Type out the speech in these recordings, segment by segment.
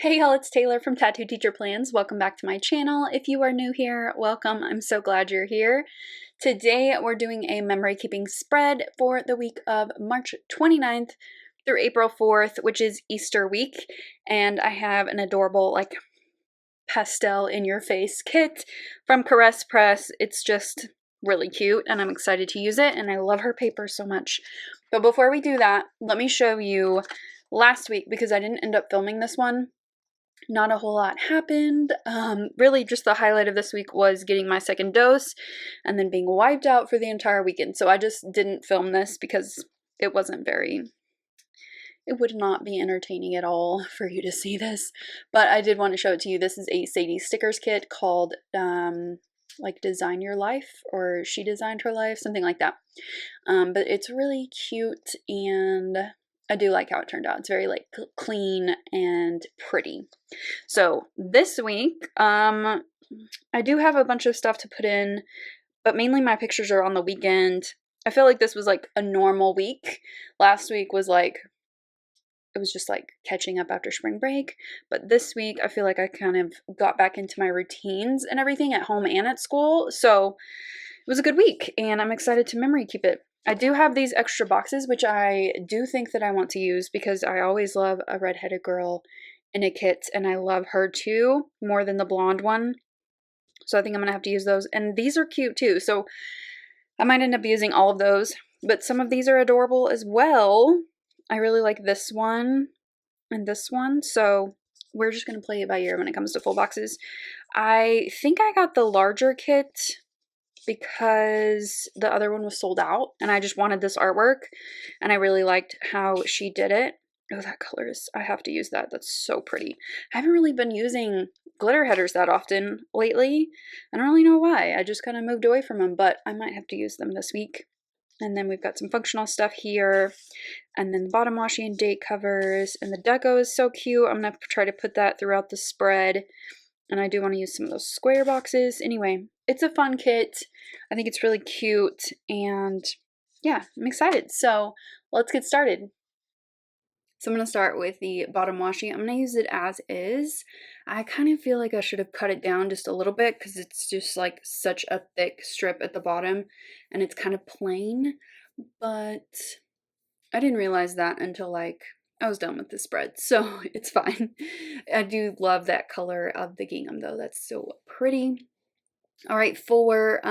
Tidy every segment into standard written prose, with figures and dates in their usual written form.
Hey y'all, it's Taylor from Tattoo Teacher Plans. Welcome back to my channel. If you are new here, welcome. I'm so glad you're here. Today we're doing a memory keeping spread for the week of March 29th through April 4th, which is Easter week. And I have an adorable pastel in your face kit from Caress Press. It's just really cute and I'm excited to use it, and I love her paper so much. But before we do that, let me show you last week, because I didn't end up filming this one. Not a whole lot happened. Really just the highlight of this week was getting my second dose and then being wiped out for the entire weekend. So I just didn't film this because it would not be entertaining at all for you to see this. But I did want to show it to you. This is a Sadie stickers kit called Design Your Life, or She Designed Her Life, something like that. But it's really cute and I do like how it turned out. It's very clean and pretty. So this week, I do have a bunch of stuff to put in, but mainly my pictures are on the weekend. I feel like this was a normal week. Last week was it was just catching up after spring break. But this week, I feel like I kind of got back into my routines and everything at home and at school. So it was a good week and I'm excited to memory keep it. I do have these extra boxes, which I do think that I want to use because I always love a redheaded girl in a kit, and I love her too, more than the blonde one. So I think I'm going to have to use those. And these are cute too, so I might end up using all of those. But some of these are adorable as well. I really like this one and this one, so we're just going to play it by ear when it comes to full boxes. I think I got the larger kit because the other one was sold out and I just wanted this artwork and I really liked how she did it. Oh, that color is, I have to use that. That's so pretty. I haven't really been using glitter headers that often lately. I don't really know why. I just kind of moved away from them, but I might have to use them this week. And then we've got some functional stuff here, and then the bottom washi and date covers, and the deco is so cute. I'm gonna try to put that throughout the spread. And I do want to use some of those square boxes. Anyway, it's a fun kit. I think it's really cute. And yeah, I'm excited. So let's get started. So I'm going to start with the bottom washi. I'm going to use it as is. I kind of feel like I should have cut it down just a little bit because it's just such a thick strip at the bottom. And it's kind of plain. But I didn't realize that until I was done with the spread, so it's fine. I do love that color of the gingham though. That's so pretty. All right, for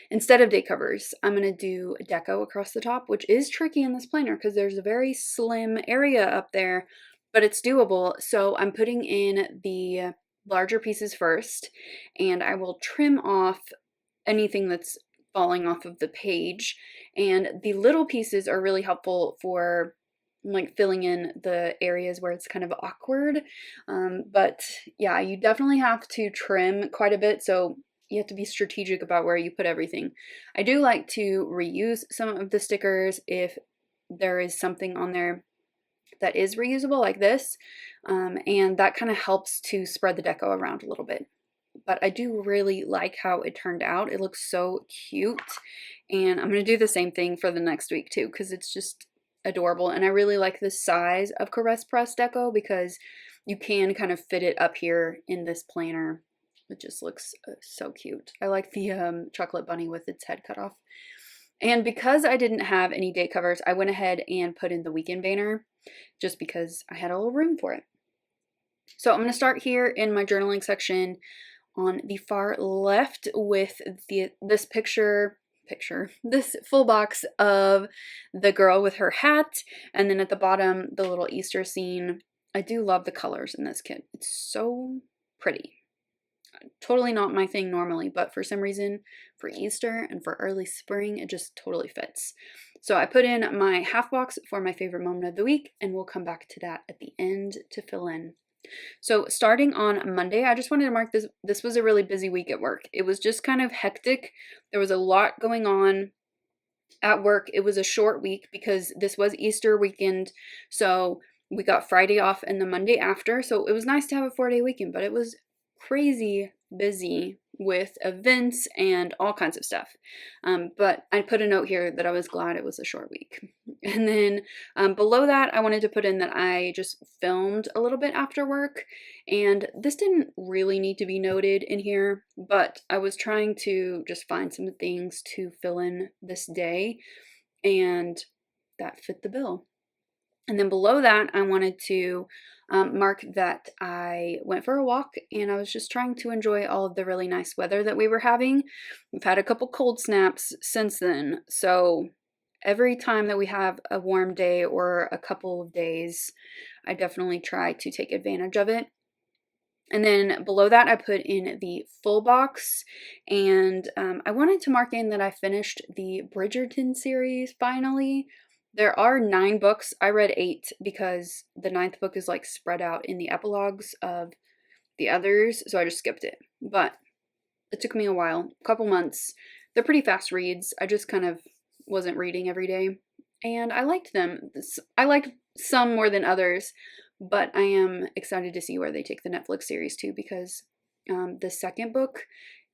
instead of day covers, I'm going to do deco across the top, which is tricky in this planner because there's a very slim area up there, but it's doable. So I'm putting in the larger pieces first, and I will trim off anything that's falling off of the page. And the little pieces are really helpful for filling in the areas where it's kind of awkward. But yeah, you definitely have to trim quite a bit, so you have to be strategic about where you put everything. I do like to reuse some of the stickers if there is something on there that is reusable like this, and that kind of helps to spread the deco around a little bit. But I do really like how it turned out. It looks so cute, and I'm going to do the same thing for the next week too because it's just adorable. And I really like the size of Caress Press deco because you can kind of fit it up here in this planner. It just looks so cute. I like the chocolate bunny with its head cut off. And because I didn't have any day covers, I went ahead and put in the weekend banner just because I had a little room for it. So I'm going to start here in my journaling section on the far left with this this full box of the girl with her hat, and then at the bottom the little Easter scene. I do love the colors in this kit. It's so pretty. Totally not my thing normally, but for some reason for Easter and for early spring it just totally fits. So I put in my half box for my favorite moment of the week, and we'll come back to that at the end to fill in. So starting on Monday, I just wanted to mark this was a really busy week at work. It was just kind of hectic. There was a lot going on at work. It was a short week because this was Easter weekend. So we got Friday off and the Monday after. So it was nice to have a 4-day weekend, but it was crazy busy with events and all kinds of stuff. But I put a note here that I was glad it was a short week. And then below that, I wanted to put in that I just filmed a little bit after work. And this didn't really need to be noted in here, but I was trying to just find some things to fill in this day, and that fit the bill. And then below that, I wanted to mark that I went for a walk and I was just trying to enjoy all of the really nice weather that we were having. We've had a couple cold snaps since then, so every time that we have a warm day or a couple of days, I definitely try to take advantage of it. And then below that, I put in the full box, and I wanted to mark in that I finished the Bridgerton series finally. There are 9 books. I read 8 because the 9th book is like spread out in the epilogues of the others, so I just skipped it. But it took me a while, a couple months. They're pretty fast reads. I just kind of wasn't reading every day, and I liked them. I liked some more than others, but I am excited to see where they take the Netflix series too, because the second book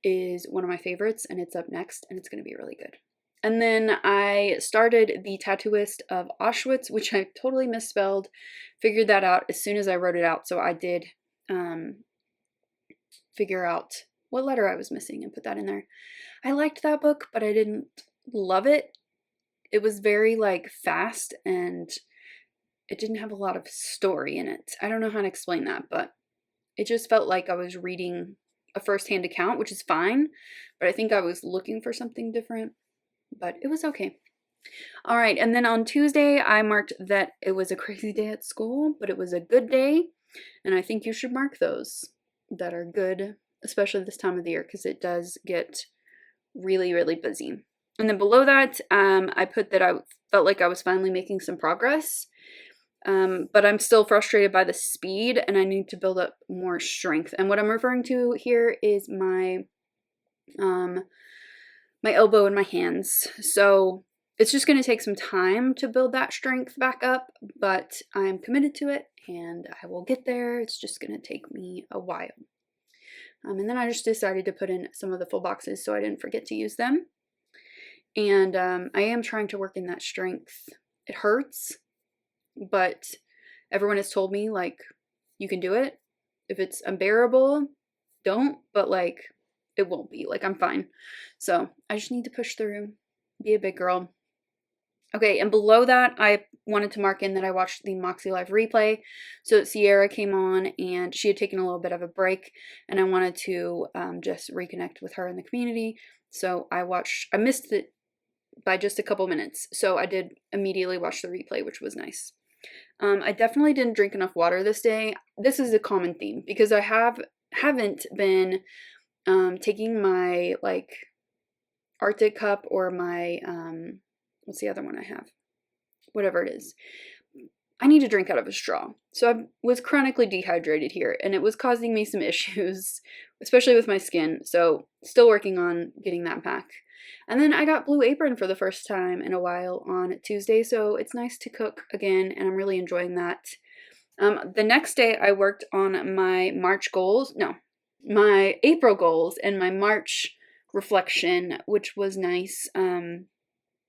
is one of my favorites, and it's up next, and it's going to be really good. And then I started the Tattooist of Auschwitz, which I totally misspelled. Figured that out as soon as I wrote it out, so I did figure out what letter I was missing and put that in there. I liked that book, but I didn't love it. It was very like fast, and it didn't have a lot of story in it. I don't know how to explain that, but it just felt like I was reading a first-hand account, which is fine, but I think I was looking for something different, but it was okay. All right, and then on Tuesday, I marked that it was a crazy day at school, but it was a good day, and I think you should mark those that are good, especially this time of the year, because it does get really, really busy. And then below that, I put that I felt like I was finally making some progress. But I'm still frustrated by the speed, and I need to build up more strength. And what I'm referring to here is my my elbow and my hands. So it's just going to take some time to build that strength back up, but I'm committed to it, and I will get there. It's just going to take me a while. And then I just decided to put in some of the full boxes so I didn't forget to use them. And I am trying to work in that strength. It hurts, but everyone has told me, like, you can do it. If it's unbearable, don't, but like, it won't be. Like, I'm fine. So I just need to push through, be a big girl. Okay, and below that, I wanted to mark in that I watched the Moxie Live replay. So Sierra came on, and she had taken a little bit of a break, and I wanted to just reconnect with her in the community. So I missed it by just a couple minutes. So I did immediately watch the replay, which was nice. I definitely didn't drink enough water this day. This is a common theme because I haven't been taking my like Arctic cup or my what's the other one I have? Whatever it is. I need to drink out of a straw. So I was chronically dehydrated here, and it was causing me some issues, especially with my skin. So still working on getting that back. And then I got Blue Apron for the first time in a while on Tuesday, so it's nice to cook again, and I'm really enjoying that. The next day I worked on my my April goals and my March reflection, which was nice.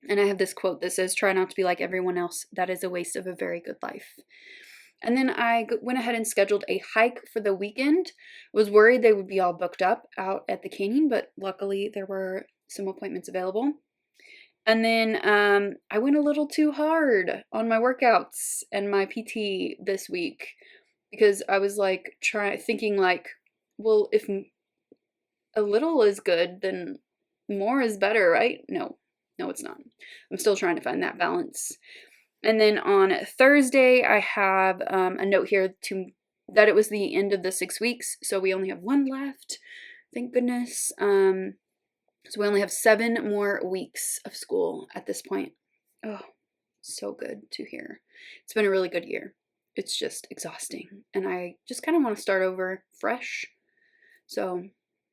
And I have this quote that says, "Try not to be like everyone else. That is a waste of a very good life." And then I went ahead and scheduled a hike for the weekend. Was worried they would be all booked up out at the canyon, but luckily there were some appointments available. And then I went a little too hard on my workouts and my PT this week because I was like thinking like, well, if a little is good, then more is better, right? No, it's not. I'm still trying to find that balance. And then on Thursday, I have a note here that it was the end of the 6 weeks, so we only have one left. Thank goodness. So we only have 7 more weeks of school at this point. Oh, so good to hear. It's been a really good year. It's just exhausting, and I just kind of want to start over fresh. So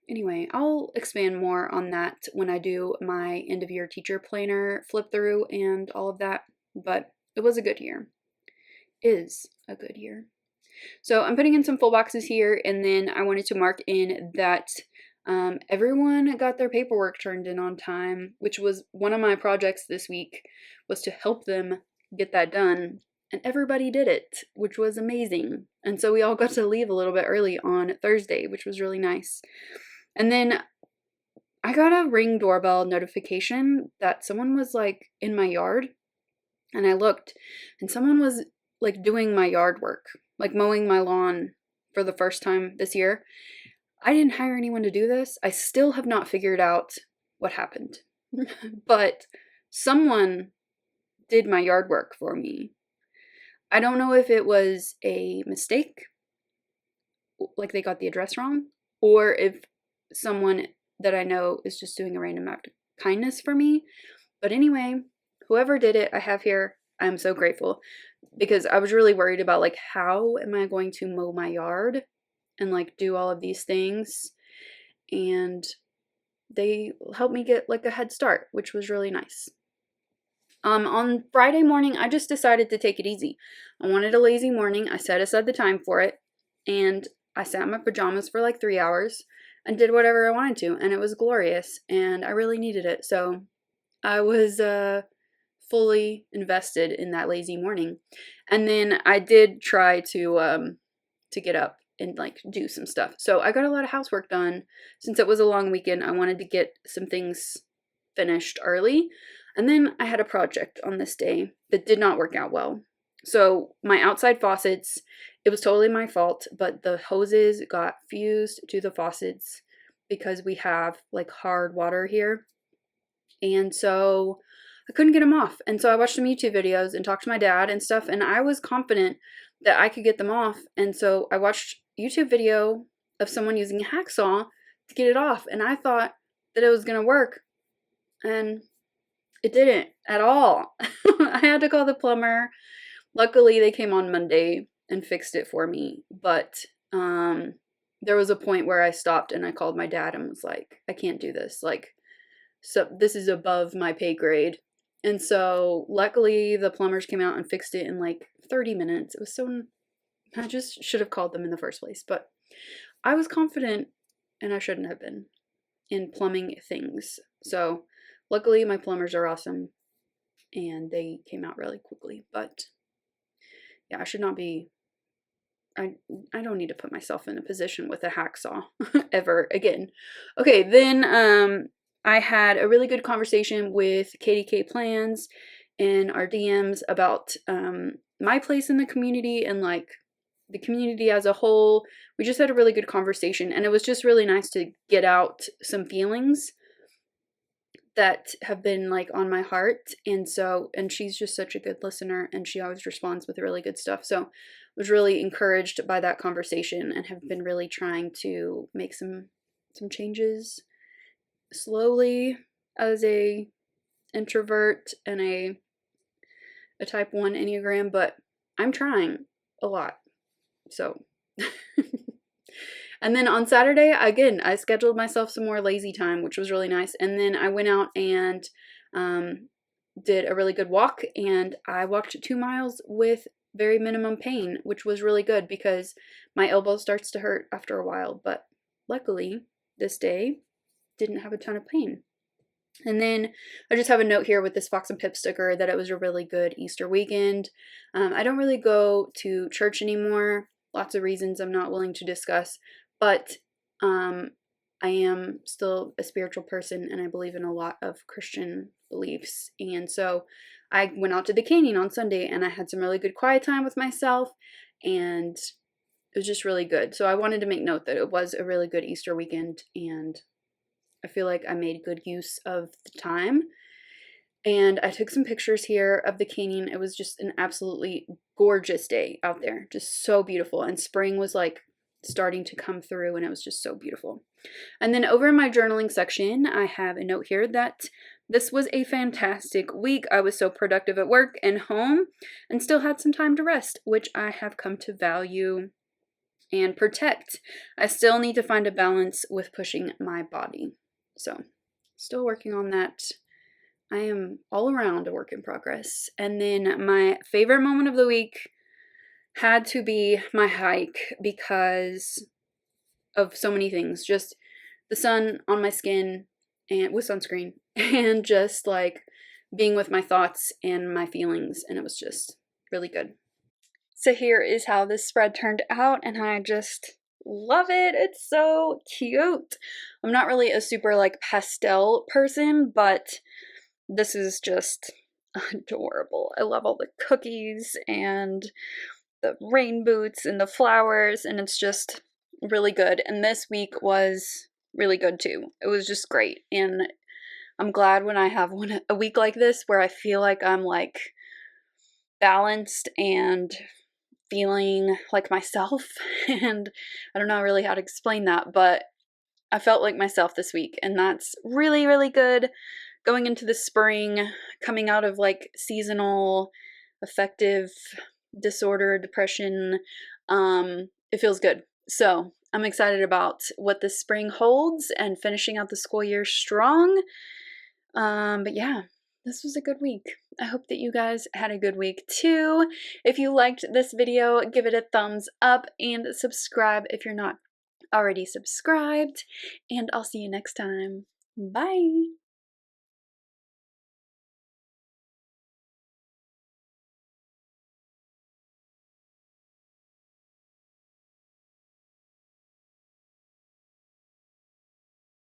anyway, I'll expand more on that when I do my end of year teacher planner flip through and all of that, but it was a good year. Is a good year. So I'm putting in some full boxes here, and then I wanted to mark in that Everyone got their paperwork turned in on time, which was one of my projects this week, was to help them get that done. And everybody did it, which was amazing. And so we all got to leave a little bit early on Thursday, which was really nice. And then I got a Ring doorbell notification that someone was like in my yard. And I looked, and someone was like doing my yard work, like mowing my lawn for the first time this year. I didn't hire anyone to do this. I still have not figured out what happened. But someone did my yard work for me. I don't know if it was a mistake, like they got the address wrong, or if someone that I know is just doing a random act of kindness for me. But anyway, whoever did it, I have here. I'm so grateful, because I was really worried about like, how am I going to mow my yard and like do all of these things, and they helped me get like a head start, which was really nice. On Friday morning, I just decided to take it easy. I wanted a lazy morning. I set aside the time for it, and I sat in my pajamas for like 3 hours and did whatever I wanted to, and it was glorious, and I really needed it. So I was fully invested in that lazy morning. And then I did try to get up and like do some stuff. So I got a lot of housework done. Since it was a long weekend, I wanted to get some things finished early. And then I had a project on this day that did not work out well. So my outside faucets, it was totally my fault, but the hoses got fused to the faucets because we have like hard water here. And so I couldn't get them off. And so I watched some YouTube videos and talked to my dad and stuff, and I was confident that I could get them off. And so I watched a YouTube video of someone using a hacksaw to get it off, and I thought that it was going to work, and it didn't at all. I had to call the plumber. Luckily, they came on Monday and fixed it for me, but there was a point where I stopped and I called my dad and was like, I can't do this. Like, so this is above my pay grade. And so luckily the plumbers came out and fixed it in like 30 minutes. It was so, I just should have called them in the first place, but I was confident, and I shouldn't have been, in plumbing things. So luckily my plumbers are awesome and they came out really quickly. But yeah, I should not be, I don't need to put myself in a position with a hacksaw ever again. Okay, then I had a really good conversation with Plans in our DMs about my place in the community and like the community as a whole. We just had a really good conversation, and it was just really nice to get out some feelings that have been like on my heart. And she's just such a good listener, and she always responds with really good stuff. So I was really encouraged by that conversation and have been really trying to make some changes slowly as a introvert and a type 1 Enneagram, but I'm trying a lot. So and then on Saturday, again, I scheduled myself some more lazy time, which was really nice. And then I went out and did a really good walk, and I walked 2 miles with very minimum pain, which was really good because my elbow starts to hurt after a while. But luckily, this day didn't have a ton of pain. And then I just have a note here with this Fox and Pip sticker that it was a really good Easter weekend. I don't really go to church anymore. Lots of reasons I'm not willing to discuss. But I am still a spiritual person, and I believe in a lot of Christian beliefs. And so I went out to the canyon on Sunday, and I had some really good quiet time with myself, and it was just really good. So I wanted to make note that it was a really good Easter weekend, and I feel like I made good use of the time. And I took some pictures here of the canyon. It was just an absolutely gorgeous day out there. Just so beautiful. And spring was like starting to come through, and it was just so beautiful. And then over in my journaling section, I have a note here that this was a fantastic week. I was so productive at work and home and still had some time to rest, which I have come to value and protect. I still need to find a balance with pushing my body. So still working on that. I am all around a work in progress. And then my favorite moment of the week had to be my hike because of so many things. Just the sun on my skin and with sunscreen and just like being with my thoughts and my feelings, and it was just really good. So here is how this spread turned out, and I just love it. It's so cute. I'm not really a super like pastel person, but this is just adorable. I love all the cookies and the rain boots and the flowers, and it's just really good. And this week was really good too. It was just great, and I'm glad when I have a week like this where I feel like I'm like balanced and feeling like myself. And I don't know really how to explain that, but I felt like myself this week, and that's really, really good. Going into the spring, coming out of like seasonal affective disorder, depression, it feels good. So I'm excited about what this spring holds and finishing out the school year strong. But yeah, this was a good week. I hope that you guys had a good week too. If you liked this video, give it a thumbs up and subscribe if you're not already subscribed. And I'll see you next time. Bye!